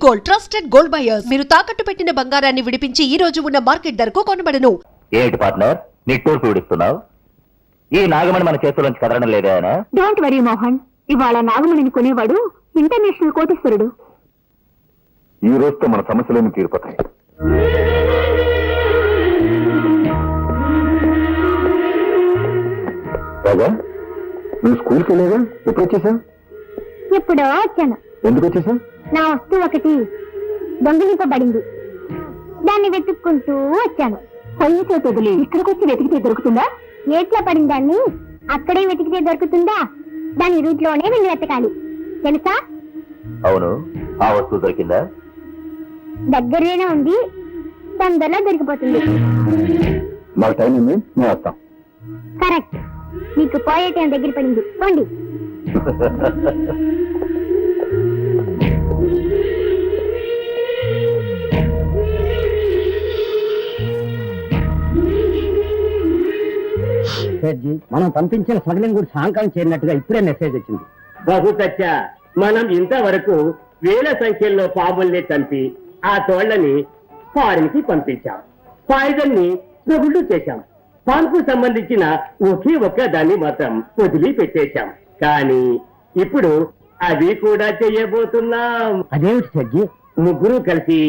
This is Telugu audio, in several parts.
Gold trusted gold buyers. మీరు తాకట్టు పెట్టిన బంగారాన్ని విడిపించి ఈ రోజు ఉన్న మార్కెట్ ధరకు కొనబడను. ఏంటి పార్ట్నర్ నిట్టూర్పు విడుస్తున్నావు? ఈ నాగమణి మన చేతుల్లోంచి కదలడం లేదా? డోంట్ వరీ మోహన్, ఇవాళ నాగమణిని కొనేవాడు ఇంటర్నేషనల్ కోటీశ్వరుడు. ఈ రోజుతో మన సమస్యలను తీరిపోతాయి. రాజా, నువ్వు స్కూల్కి వెళ్ళేగా? ఎప్పుడు వచ్చేసావు? ఎప్పుడో వచ్చాను. ఎందుకు వచ్చేసావు? నా వస్తువు ఒకటి దొంగిలింపబడింది, దాన్ని వెతుక్కుంటూ వచ్చాను. పోలీసులు వదిలి ఇక్కడికి వచ్చి వెతికితే దొరుకుతుందా? ఏట్లో పడిన దాన్ని అక్కడే వెతికితే దొరుకుతుందా? దాని రూట్లోనే వెళ్ళి వెతకాలి, తెలుసా? అవును, ఆ వస్తువు దొరికిందా? దగ్గరలోనే ఉంది, తొందరలో దొరికిపోతుంది. మాకు టైం ఉంది, మేము వస్తాం. కరెక్ట్, మీకు పోయే టైం దగ్గర పడింది, పోండి. మనం పంపించిన స్మగ్లింగ్ కూడా సాయంకాలం చేరినట్టుగా ఇప్పుడే మెసేజ్ వచ్చింది. బహుతచ్చ, మనం ఇంతవరకు వేల సంఖ్యలో పాముల్ని చంపి ఆ తోళ్లని ఫారిన్ కి పంపించాం. పాయిజన్ ని స్మగుళ్ళు చేశాం. పాన్కు సంబంధించిన ఒకే ఒక్క దాన్ని మాత్రం వదిలి పెట్టేశాం. కానీ ఇప్పుడు అది కూడా చేయబోతున్నాం. అదేమిటి సజ్జి? ముగ్గురు కలిసి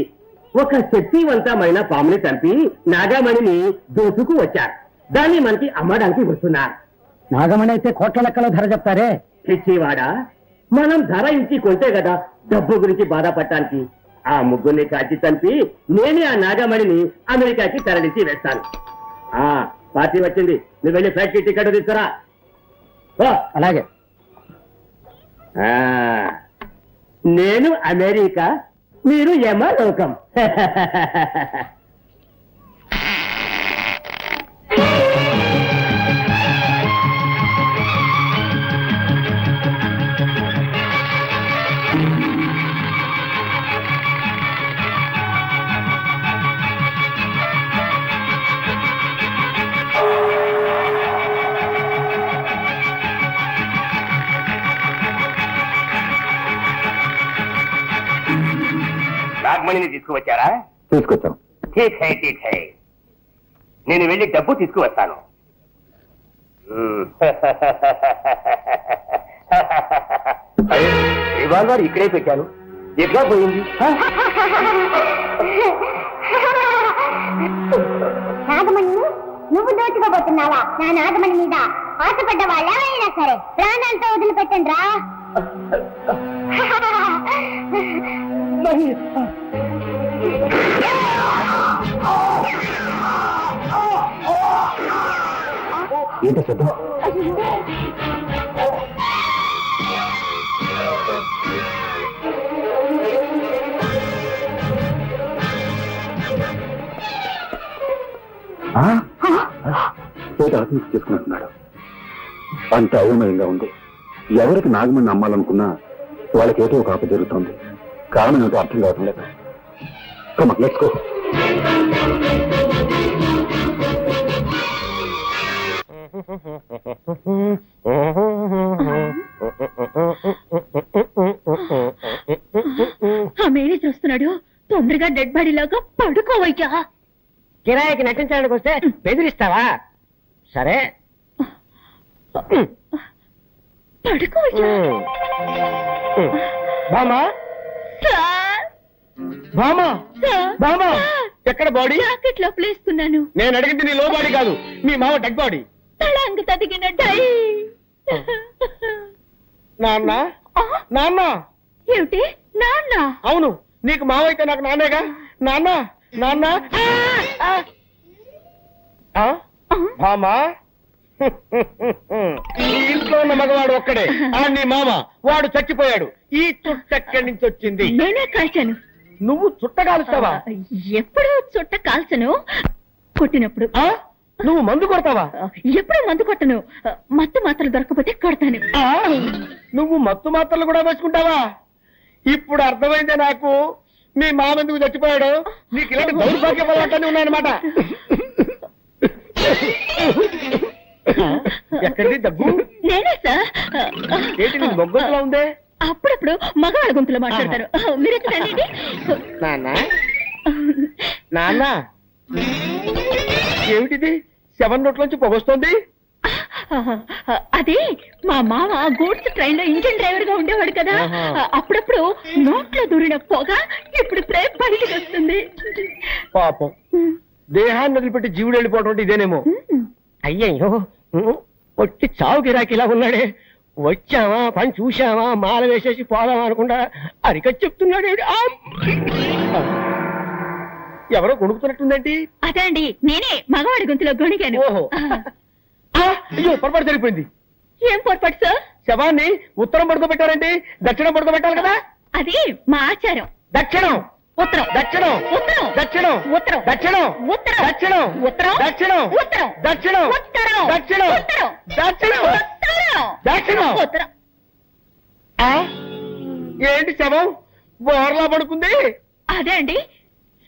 ఒక శక్తివంతమైన పాముని చంపి నాగమణిని దోచుకు వచ్చారు. దాన్ని మనకి అమ్మడానికి వస్తున్నారు. నాగమణి అయితే కోట్ల లెక్కలో ధర చెప్తారే. పిచ్చివాడా, మనం ధర ఇచ్చి కొంటే కదా డబ్బు గురించి బాధపడటానికి. ఆ ముగ్గురిని కాల్చి చంపి నేనే ఆ నాగమణిని అమెరికాకి తరలించి వేస్తాను. ఆ పార్టీ వచ్చింది, నువ్వు వెళ్ళి ఫ్లైట్ కి టికెట్ తీసుకురా. అలాగే. నేను అమెరికా, మీరు యమలోకం. నాగమణిని తీసుకువచ్చారా? తీసుకొచ్చాం. ఠీక్ హై, ఠీక్ హై. నేను వెళ్ళి డబ్బు తీసుకువస్తాను. రివాల్వర్ ఇక్కడే పెట్టాను, ఎట్లా పోయింది? నాగమణి నువ్వు దోచుకోబోతున్నావా? నా నాగమణి మీద ఆశపడ్డ వాళ్ళు ఎవరైనా సరే ప్రాణాలతో వదిలిపెట్టండి రా. ఏంటో శబ్దం? ఆత్మహత్య చేసుకుంటున్నాడు. అంత అయోమయంగా ఉంది. ఎవరికి నాగమణి అమ్మాలనుకున్నా వాళ్ళకేదో ఒక ఆపద జరుగుతుంది. కారణం ఏంటో అర్థం కావడం లేదు. Come on, let's go. ఆ మేనేజర్ వస్తున్నాడు, తొందరగా డెడ్ బాడీ లాగా పడుకోవయ్యా. కిరాయికి నటించడానికి వస్తే బెదిరిస్తావా? సరే పడుకోవయ్యా. బామా, బామా, బామా, ఎక్కడ బాడీ? జాకెట్ లో ప్లేస్తున్నాను. నేను అడిగింది నీ లో బాడీ కాదు, మీ మామ డెడ్ బాడీ. తళంగు తదిగిన డై. నాన్న, నాన్న. ఏమిటి నాన్న? అవును, నీకు మావ అయితే నాకు నాన్నేగా. నాన్న, నాన్న. మామా, ఈ ఇంట్లో ఉన్న మగవాడు ఒక్కడే, నీ మామ. వాడు చచ్చిపోయాడు. ఈ చుట్ట ఎక్కడి నుంచి వచ్చింది? నేనే కాల్చాను. నువ్వు చుట్ట కాలుస్తావా? ఎప్పుడు చుట్ట కాల్చను, కొట్టినప్పుడు. నువ్వు మందు కొడతావా? ఎప్పుడు మందు కొట్టను. మత్తు మాత్రలు దొరకపోతే కొడతాను. నువ్వు మత్తు మాత్రలు కూడా వేసుకుంటావా? ఇప్పుడు అర్థమైందే నాకు మీ మామ ఎందుకు చచ్చిపోయాడు. నీకు ఇలాంటి దౌర్భాగ్య పదార్థాన్ని ఉన్నాయన్నమాట. ఎక్కడిది దగ్గు? నేనే సార్. ఏంటి నీ మొగ్గలా ఉందే? అప్పుడప్పుడు మగవాళ్ళ గొంతులో మాట్లాడతారు. మీరు రండి. నాన్న నాన్న ఏమిటిది శవం నోట్లోంచి పొగొస్తోంది? అది మా మామ గూడ్స్ ట్రైన్ లో ఇంజిన్ డ్రైవర్ గా ఉండేవాడు కదా. అప్పుడప్పుడు నోట్లో దూరిన పొగ ఇప్పుడు ప్రేమ బయటికి వస్తుంది. పాపం దేహాన్ని వదిలిపెట్టి జీవుడు వెళ్ళిపోవడం అంటే ఇదేనేమో. అయ్యయ్యో వచ్చి చావు గిరాకిలా ఉన్నాడే. వచ్చావా పని చూశావా మాల వేసేసి పోదామా అనుకుంటా అరికట్ చెప్తున్నాడు. ఎవరో గొణుకుతున్నట్టుందేంటి? అదే అండి, నేనే మగవాడి గొంతులో గొణిగాను. ఓహో అయ్యో పొరపాటు సరిపోయింది. ఏం పొరపాటు సార్? శవాన్ని ఉత్తరం పడుకోబెట్టారండి, దక్షిణం పడుకోబెట్టాలి కదా. అది మా ఆచారం. దక్షిణం ఉత్తరం దక్షిణం ఉత్తరం దక్షిణం ఉత్తరం దక్షిణం ఉత్తరం దక్షిణం ఉత్తరం దక్షిణం ఉత్తరం దక్షిణం ఉత్తరం దక్షిణం ఉత్తరం దక్షిణం ఉత్తరం దక్షిణం. ఉత్తరం. ఆ? ఏంటి శవం బోర్లా పడుకుంది? అదే అండి,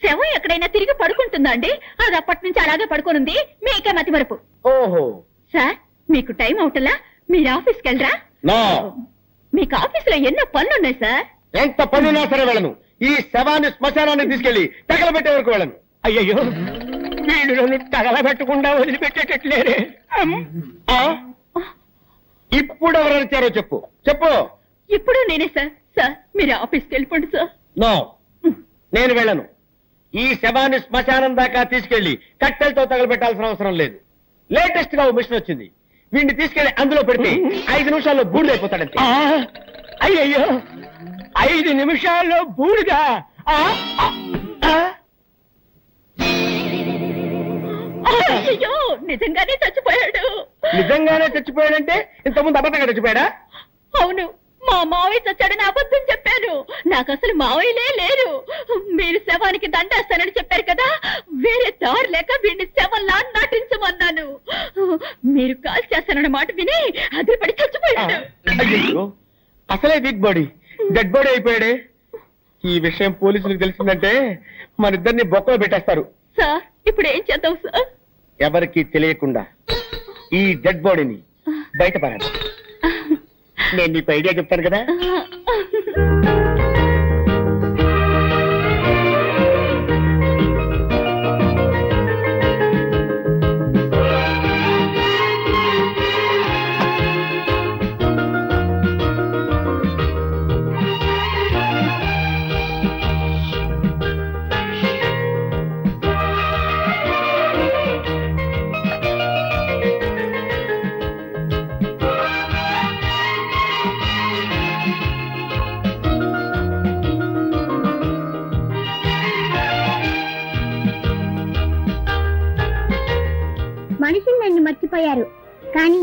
శవం ఎక్కడైనా తిరిగి పడుకుంటుందా అండి? అది అప్పటి నుంచి అలాగే పడుకోనుంది. మీకే మతి మరపు. ఓహో సార్, మీకు టైం అవుతలా? మీరు ఆఫీస్కి వెళ్ళరా? నా మీకు ఆఫీసులో ఎన్నో పనులున్నాయి సార్. ఎంత పనున్నా సరే వెళ్ళను. ఈ శవాన్ని శ్మశానాన్ని తీసుకెళ్లి తగలబెట్టే వరకు వెళ్ళను. అయ్యయ్యో వీళ్ళు నన్ను తగలబెట్టకుండా వదిలిపెట్టేటట్లేరే. ఆ? ఇప్పుడు ఎవరు వచ్చారో చెప్పు చెప్పు. ఇప్పుడు నేనే సార్. సార్, మీరు ఆఫీస్కి వెళ్ళిపోండి సార్. నో, నేను వెళ్ళను. ఈ శవాన్ని శ్మశానం దాకా తీసుకెళ్లి కట్టెలతో తగలబెట్టాల్సిన అవసరం లేదు. లేటెస్ట్ గా ఓ మిషన్ వచ్చింది. వీడిని తీసుకెళ్లి అందులో పెడితే 5 నిమిషాల్లో బూడిదైపోతాడంతే. అయ్యయ్యో 5 నిమిషాల్లో బూడిదా? అయ్యో, నిజంగానే చచ్చిపోయాడు. నిజంగానే చచ్చిపోయాడంటే ఇంతకుముందు అబద్ధంగా చచ్చిపోయాడా? అవును, మా మావయ్య చచ్చాడని అబద్ధం చెప్పాను. నాకు అసలు మావయ్యలే లేరు. మీరు శవానికి దండేస్తానని చెప్పారు కదా, వేరే దారి లేక వీడిని శవంలా నటించమన్నాను. మీరు కాల్ చేస్తానన్న మాట విని అదిపడి చచ్చిపోయాడు. అయ్యో, అసలే వీక్ బాడీ డెడ్ బాడీ అయిపోయాడే. ఈ విషయం పోలీసులకు తెలిసిందంటే మన ఇద్దరిని బొక్కలో పెట్టేస్తారు. సార్, ఇప్పుడు ఏం చేద్దాం సార్? ఎవరికి తెలియకుండా ఈ డెడ్ బాడీని బయటపడాలి. నేను నీకు ఐడియా చెప్తాను కదా. మనుషులు నన్ను మర్చిపోయారు, కానీ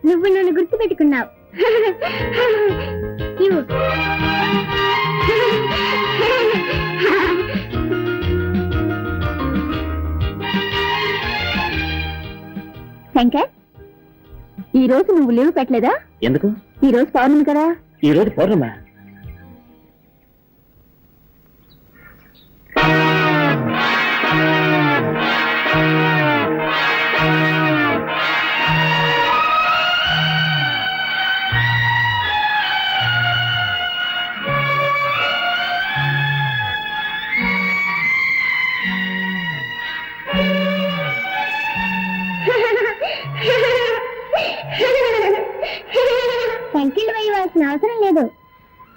నువ్వు నన్ను గుర్తు పెట్టుకున్నావు. శంకర్, ఈ రోజు నువ్వు లీవ్ పెట్టలేదా? ఎందుకు? ఈ రోజు పౌర్ణమి కదా. ఈ రోజు పౌర్ణమా? సంఖ్యలు వేయవలసిన అవసరం లేదు.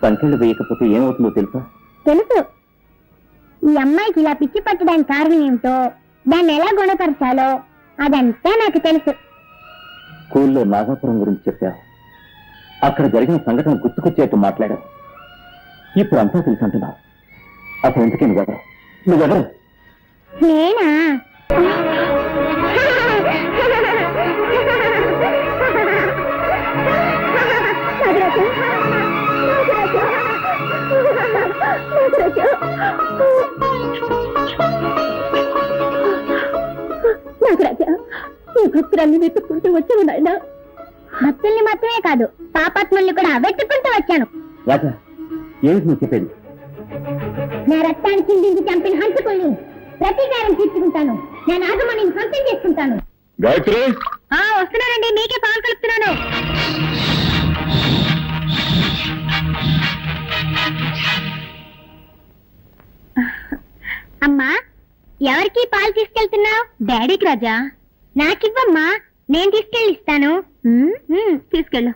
సంఖ్యలు వేయకపోతే ఏమవుతుందో తెలుసా? తెలుసు. ఈ అమ్మాయికి ఇలా పిచ్చి పట్టడానికి కారణం ఏమిటో, దాన్ని ఎలా గుణపరచాలో అదంతా నాకు తెలుసు. స్కూల్లో నాగాపురం గురించి చెప్పావు. అక్కడ జరిగిన సంఘటన గుర్తుకొచ్చేట్టు మాట్లాడావు. ఇప్పుడు అంతా తెలుసు అంటున్నావు. అసలు ఎందుకే నువ్వెవరు? నేనా? నాగరాజా, ఈ భక్తురాన్ని వెతుక్కుంటూ వచ్చాను నాయన. భక్తుల్ని మాత్రమే కాదు, పాపాత్మల్ని కూడా వెతుక్కుంటూ వచ్చాను. రాజా, ఏమిటి నువ్వు చెప్పేది? నా రక్తాన్ని చిందించి చంపిన హంతకుల్ని ప్రతీకారం తీర్చుకుంటాను. నా నాగమణి సొంతం చేసుకుంటాను. గాయత్రి, వస్తున్నానండి, మీకే పాలు కలుపుతున్నాను. అమ్మా ఎవరికి పాలు తీసుకెళ్తున్నావు? డాడీకి రాజా. నాకివ్వమ్మా, నేను తీసుకెళ్ళి ఇస్తాను. తీసుకెళ్ళు.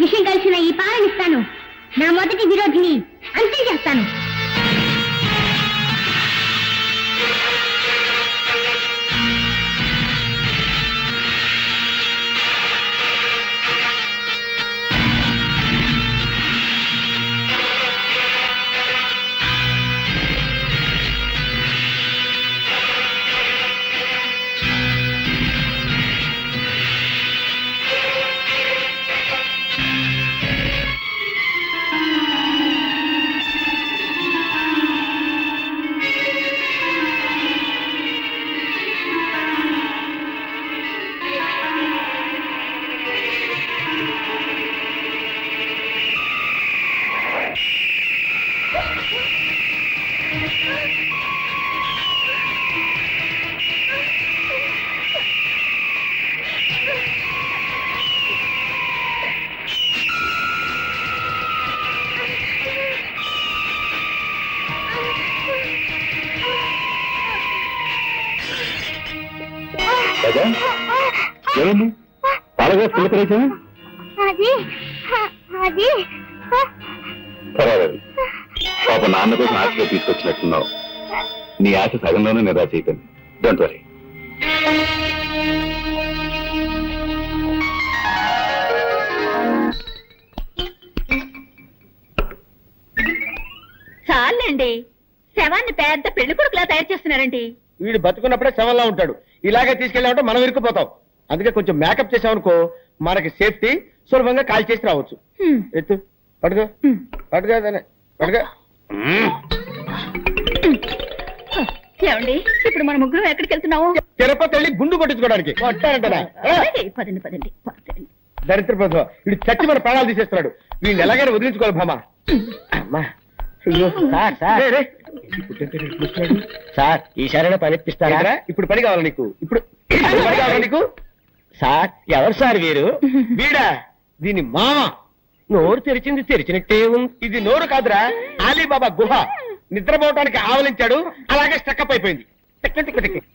విషయం కలిసిన ఈ పాలనిస్తాను. నా మొదటి విరోధిని అంతే చేస్తాను. రాజా ఏమైంది? పాలగా పిల్లకరేసా? అది అది పర్వాలేదు. పాప నాన్న కోసం ఆశగా తీసుకొచ్చినట్టున్నావు. నీ ఆశ సగంలోనే నిరాశ అయిపోయింది. Don't worry. చాలండి, శవాన్ని పెద్ద పెళ్లి కొడుకులా తయారు చేస్తున్నారండి. వీడు బతుకున్నప్పుడే శవంలా ఉంటాడు. ఇలాగే తీసుకెళ్ళామంటే మనం ఇరుక్కుపోతాం. అందుకే కొంచెం మేకప్ చేసామనుకో మనకి సేఫ్టీ, సులభంగా కాల్ చేసి రావచ్చు. ఎత్తు, పడుకో పడుకో పడుకో. ఏమండి, ఇప్పుడు మన ముగ్గురు ఎక్కడికి వెళ్తున్నాము? తిరుపతి వెళ్ళి గుండు కొట్టించుకోవడానికి. కొట్టానంటనా? పదండి పదండి పదండి. దరిద్ర ప్రభుత్వం వీడు చచ్చి మన ప్రాణాలు తీసేస్తున్నాడు. వీళ్ళు ఎలాగైనా వదిలించుకోవాలి భామా. అమ్మా అయ్యో సార్ సార్ సార్ ఈసారైనా పని ఇప్పిస్తారా? ఇప్పుడు పని కావాలి నీకు. ఇప్పుడు పని కావాలా నీకు? సార్ ఎవరు సార్ వీరు? వీడా? దీని మామ. నోరు తెరిచింది తెరిచినట్టే ఉంది. ఇది నోరు కాదురా, అలీబాబా గుహ. నిద్రపోవటానికి ఆవలించాడు, అలాగే స్టక్అప్ అయిపోయింది.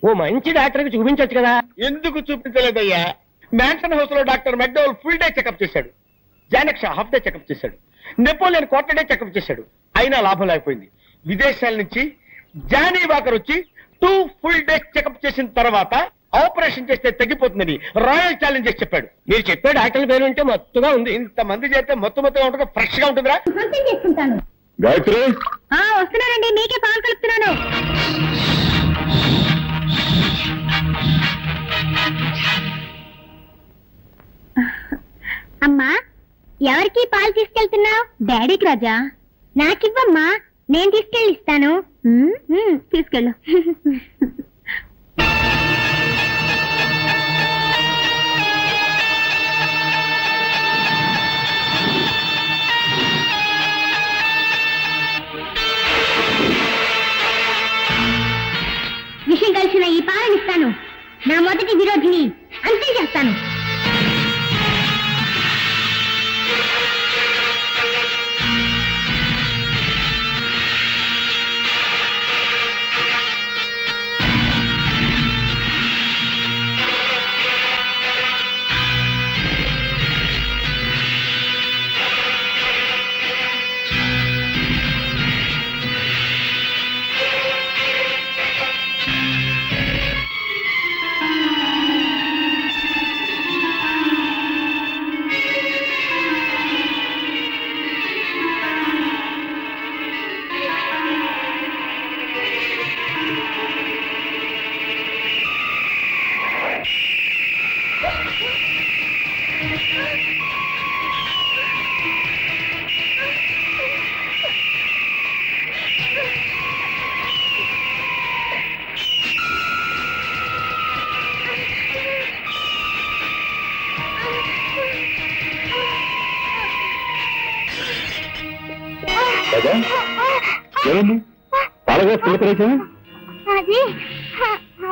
ఓ మంచి డాక్టర్కి చూపించొచ్చు కదా. ఎందుకు చూపించలేదయ్యా? మ్యాన్షన్ హౌస్ లో doctor McDowell full day checkup చేశాడు. జానక్ష హాఫ్ డే చెకప్ చేశాడు. నెపోలియన్ క్వార్టర్ డే చెకప్ చేశాడు. అయినా లాభం లేకపోయింది. విదేశాల నుంచి జానీ వాకర్ వచ్చి 2 ఫుల్ డేస్ చెకప్ చేసిన తర్వాత ఆపరేషన్ చేస్తే తగ్గిపోతుందని రాయల్ ఛాలెంజ్ చేసి చెప్పాడు. మీరు చెప్పే డాక్టర్ల పేరు ఉంటే మొత్తగా ఉంది. ఇంతమంది చేస్తే మొత్తం ఉంటుంది, ఫ్రెష్ గా ఉంటుందిరా. సొంతం చేసుకుంటాను. గాయత్రి వస్తున్నానండి, మీకే పాలు కలుపుతున్నాను. అమ్మా ఎవరికి పాలు తీసుకెళ్తున్నావు? డాడీకి రాజా. నాకివ్వమ్మా, నేను తీసుకెళ్ళి ఇస్తాను. తీసుకెళ్ళు. విషయం కలిసిన ఈ పాలనిస్తాను. నా మొదటి విరోధిని అంతే చేస్తాను. రాజా ఏమైంది? అలాగే పిల్లకరేసా అది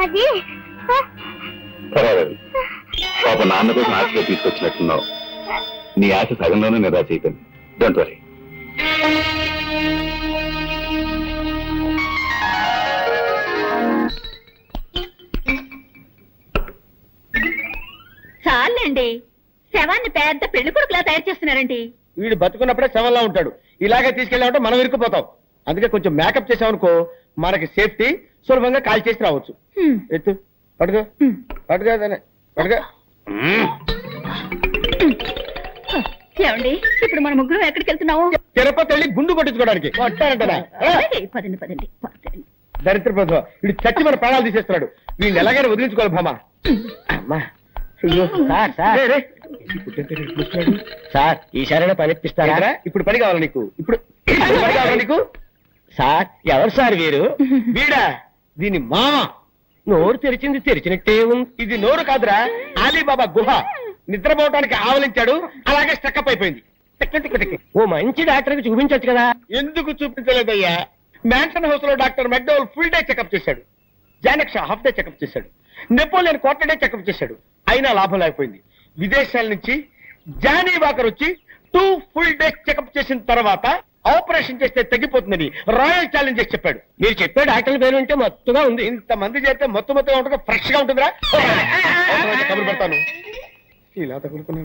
అది పర్వాలేదు. పాప నాన్న కోసం ఆశగా తీసుకొచ్చినట్టున్నావు. నీ ఆశ సగంలోనే నిరాశ అయిపోయింది. Don't worry. చాలండి, శవాన్ని పెద్ద పెళ్లి కొడుకులా తయారు చేస్తున్నారండి. వీడు బతుకున్నప్పుడే శవంలా ఉంటాడు. ఇలాగే తీసుకెళ్ళామంటే మనం ఇరుక్కుపోతాం. అందుకే కొంచెం మేకప్ చేసామనుకో మనకి సేఫ్టీ, సులభంగా కాల్ చేసి రావచ్చు. హ్మ్. ఎత్తు, పడుకో పడుకో పడుకో. ఏమండి, ఇప్పుడు మన ముగ్గురు ఎక్కడికి వెళ్తున్నాము? తిరుపతి వెళ్ళి గుండు కొట్టించుకోవడానికి వస్తానంటనా? పదండి పదండి పదండి. దరిద్ర ప్రభుత్వం వీడు చచ్చి మన ప్రాణాలు తీసేస్తున్నాడు. వీడిని ఎలాగైనా వదిలించుకోవాలి భామా. అమ్మా అయ్యో, రే, రే. సార్ ఈసారైనా పని ఇప్పిస్తారా? ఏంట్రా? ఇప్పుడు పని కావాలి నీకు? ఇప్పుడు పని కావాలా నీకు? సార్ ఎవరు సార్ వీరు? వీడా? దీని మామ. నోరు తెరిచింది తెరిచినట్టే ఉంది. ఇది నోరు కాదురా, అలీబాబా గుహ. నిద్రపోవడానికి ఆవలించాడు, అలాగే స్టక్అప్ అయిపోయింది. Tick tick tick. ఓ మంచి డాక్టర్కి చూపించొచ్చు కదా. ఎందుకు చూపించలేదయ్యా? మ్యాన్షన్ హౌస్ లో doctor McDowell full day checkup చేశాడు. జానక్ షా హాఫ్ డే చెకప్ చేశాడు. నెపోలియన్ క్వార్టర్ డే చెకప్ చేశాడు. అయినా లాభం లేకపోయింది. విదేశాల నుంచి జానీ వాకర్ వచ్చి 2 full days చెకప్ చేసిన తర్వాత ఆపరేషన్ చేస్తే తగ్గిపోతుందని రాయల్ ఛాలెంజెస్ చెప్పాడు. మీరు చెప్పే డాక్టర్ పేరు ఉంటే మత్తుగా ఉంది. ఇంతమంది చేస్తే మొత్తం ఉంటుంది, ఫ్రెష్ గా ఉంటుందిరా. కబురు పెడతాను. ఇలా తగులుకున్నా.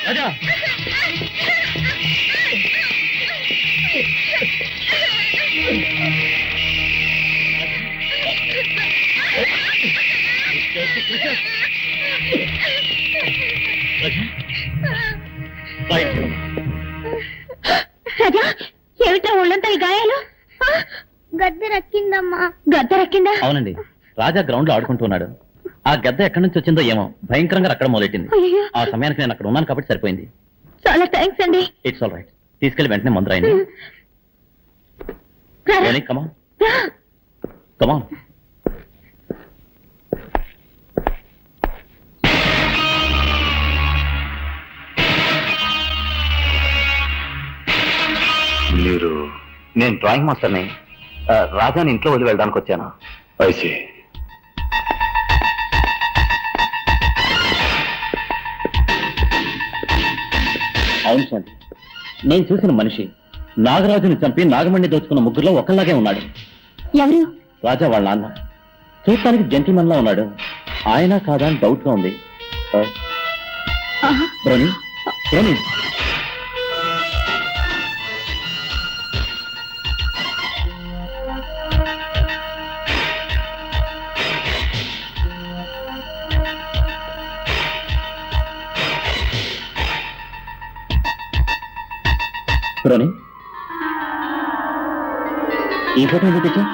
రాజా రాజా, ఏమిటా ఒళ్ళంతా ఈ గాయాలు? గద్దె రక్కిందమ్మా. గద్దె రక్కిందా? అవునండి, రాజా గ్రౌండ్ లో ఆడుకుంటున్నాడు. ఆ గద్ద ఎక్కడి నుంచి వచ్చిందో ఏమో భయంకరంగా అక్కడ మొదలెట్టింది. అయ్యో. ఆ సమయానికి నేను అక్కడ ఉన్నాను కాబట్టి సరిపోయింది. చాలా థ్యాంక్స్ అండి. It's all right. తీసుకెళ్లి వెంటనే మందు రాయండి. రారా. కమాన్ కమాన్. మీరు? నేను డ్రాయింగ్ మాస్టర్ని. రాజాని ఇంట్లో వదిలి వెళ్ళడానికి వచ్చాను. ఐసి. అవును శాంతి, నేను చూసిన మనిషి నాగరాజుని చంపి నాగమణి దోచుకున్న ముగ్గురులో ఒకళ్ళలాగే ఉన్నాడు. ఎవరు? రాజా వాళ్ళ నాన్న. చూడటానికి జెంటిల్మన్ లా ఉన్నాడు. ఆయన కాదా అని డౌట్ గా ఉంది. బ్రోని బ్రోని బ్రోని, ఈ ఫోటో ఎందుకు తెచ్చా?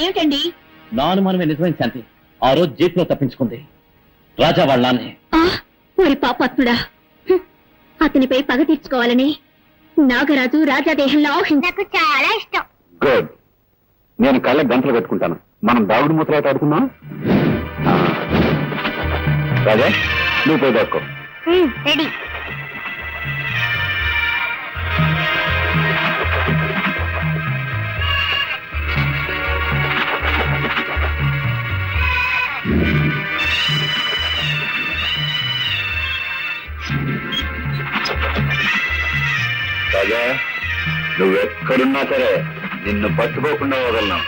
ఏమిటండి? నా అనుమానమే నిజమైన శాంతి. ఆ రోజు జీప్ లో తప్పించుకుంది రాజా వాళ్ళ నాన్నే. ఊరి పాపాత్ముడా, అతనిపై పగ తీర్చుకోవాలని నాగరాజు రాజాదేహంలో నాకు చాలా ఇష్టం. గుడ్. నేను కళ్ళ గంటలు కట్టుకుంటాను. మనం దాగుడు మూతలాట ఆడుకుందాం. రాజా, నువ్వు పోయి దాక్కో. రెడీ. రాజా, నువ్వెక్కడున్నా సరే నిన్ను పట్టుకోకుండా వదలను.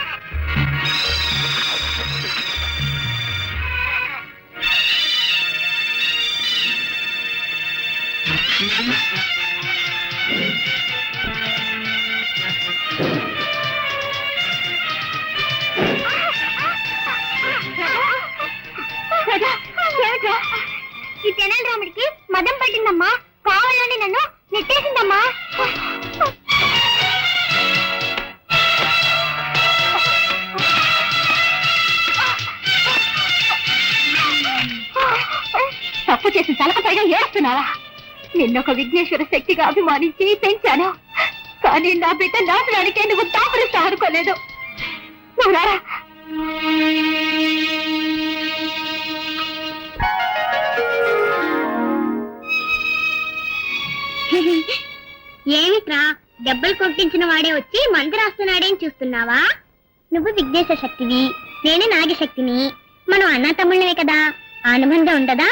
ఏమిట్రా? ఈ తెనాలి రాముడికి మదం పట్టిందమ్మా, కావాలని నన్ను నెట్టేసిందమ్మా. తప్పు చేసి తలకపైగా ఏడుస్తున్నావా? నిన్నొక విఘ్నేశ్వర శక్తిగా అభిమానించి పెంచాను, కానీ నా బిడ్డ నాశనానికే నువ్వు దాపరిస్తా అనుకోలేదు. నువ్వు రారా. ఏమిట్రా, దెబ్బలు కొట్టించిన వాడే వచ్చి మందు రాస్తున్నాడేం చూస్తున్నావా? నువ్వు విఘ్నేశ్వర శక్తివి, నేను నాగశక్తిని. మనం అన్నా తమ్ముళ్ళమే కదా, ఆ అనుబంధం ఉండదా?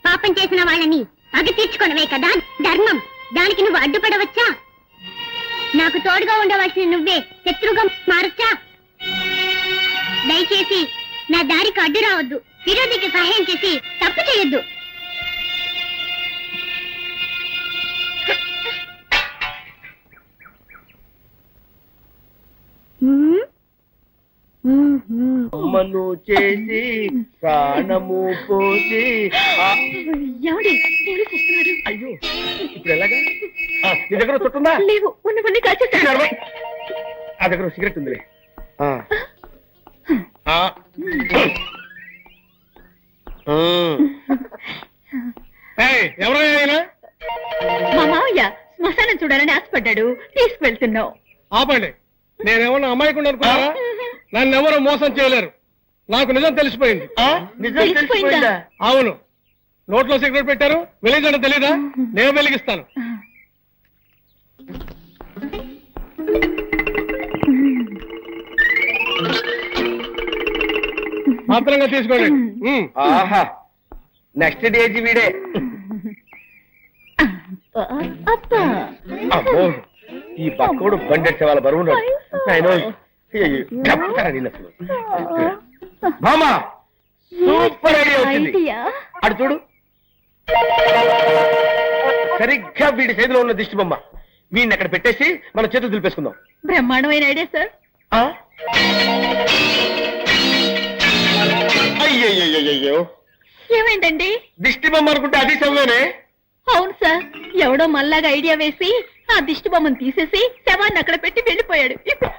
పాపం చేసిన వాళ్ళని పగ తీర్చుకొనవే కదా ధర్మం, దానికి నువ్వు అడ్డుపడవచ్చా? నాకు తోడుగా ఉండవలసిన నువ్వే శత్రుగా మారచ్చా? దయచేసి నా దారికి అడ్డు రావద్దు, విరోధికి సహాయం చేసి తప్పు చేయొద్దు. అమ్మను చేసి ప్రాణము పోసి ఎవడి పోలీసు వస్తున్నాడు. అయ్యో, ఇప్పుడు ఎలాగా? నీ దగ్గర చుట్టుందా? లేవు, ఉన్నవన్నీ కాల్చేస్తాను. ఆ దగ్గర సిగరెట్ ఉందిలే. ఎవరైనా మా మావయ్య శ్మశానం చూడాలని ఆశపడ్డాడు, తీసుకువెళ్తున్నావు. ఆపండి. నేనేమన్నా అమ్మాయికుండా అనుకున్నారా? నన్ను ఎవరు మోసం చేయలేరు. నాకు నిజం తెలిసిపోయింది. తెలిసిపోయిందా? అవును. నోట్లో సిగరెట్ పెట్టారు, వెలిగించడం తెలీదా? నేను వెలిగిస్తాను. మాత్రంగా తీసుకోండి. ఆహా, నెక్స్ట్ డేజీ వీడే. అబ్బా, అమ్మో, ఈ బక్కోడు బండెట్టే వాళ్ళ బరువు మామా, సూపర్ ఐడియా వచ్చింది. ఐడియా? అటు చూడు, సరిగ్గా వీడి చేతిలో ఉన్న దిష్టి బొమ్మ. వీడిని అక్కడ పెట్టేసి మన చేతులు దులిపేసుకుందాం. బ్రహ్మాండమైన ఐడియా సార్. అయ్యయ్యో, ఏమైందండి? దిష్టి బొమ్మ అనుకుంటే అది శవమేనే. అవును సార్, ఎవడో మళ్ళాగా ఐడియా వేసి ఆ దిష్టి బొమ్మను తీసేసి శవాన్ని అక్కడ పెట్టి వెళ్ళిపోయాడు.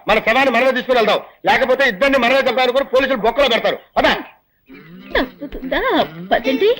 మన శవాన్ని మనమే తీసుకుని వెళ్దాం, లేకపోతే ఇద్దరిని మనమే చంపాలనుకుని పోలీసులు బొక్కలో పెడతారు. అదా తప్పుతుందా? పదండి.